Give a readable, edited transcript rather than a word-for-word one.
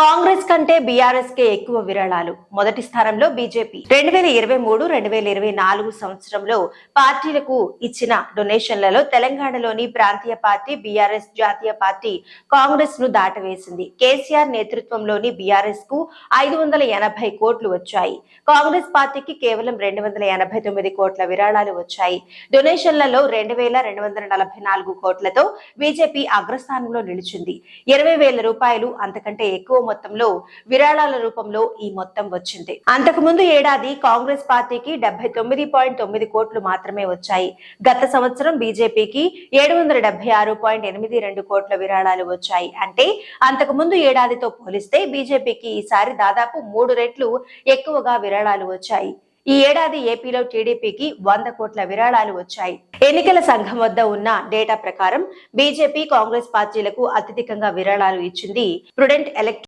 కాంగ్రెస్ కంటే బీఆర్ఎస్ కే ఎక్కువ విరాళాలు. మొదటి స్థానంలో బీజేపీ. 2023-2024 సంవత్సరంలో పార్టీలకు ఇచ్చిన డొనేషన్లలో తెలంగాణలోని ప్రాంతీయ పార్టీ బీఆర్ఎస్, జాతీయ పార్టీ కాంగ్రెస్ ను దాటవేసింది. కేసీఆర్ నేతృత్వంలోని బీఆర్ఎస్ కు 580 కోట్లు వచ్చాయి. కాంగ్రెస్ పార్టీకి కేవలం 289 కోట్ల విరాళాలు వచ్చాయి. డొనేషన్లలో 2244 కోట్లతో బీజేపీ అగ్రస్థానంలో నిలిచింది. 20,000 రూపాయలు అంతకంటే ఎక్కువ మొత్తంలో విరాళాల రూపంలో ఈ మొత్తం వచ్చింది. అంతకుముందు ఏడాది కాంగ్రెస్ పార్టీకి 79.9 కోట్లు మాత్రమే వచ్చాయి. గత సంవత్సరం బీజేపీకి 776.82 కోట్ల విరాళాలు వచ్చాయి. అంటే అంతకుముందు ఏడాదితో పోలిస్తే బీజేపీకి ఈసారి దాదాపు 3 రెట్లు ఎక్కువగా విరాళాలు వచ్చాయి. ఈ ఏడాది ఏపీలో టీడీపీకి 100 కోట్ల విరాళాలు వచ్చాయి. ఎన్నికల సంఘం వద్ద ఉన్న డేటా ప్రకారం బీజేపీ, కాంగ్రెస్ పార్టీలకు అత్యధికంగా విరాళాలు ఇచ్చింది ప్రుడెంట్ ఎలక్ట్రిక్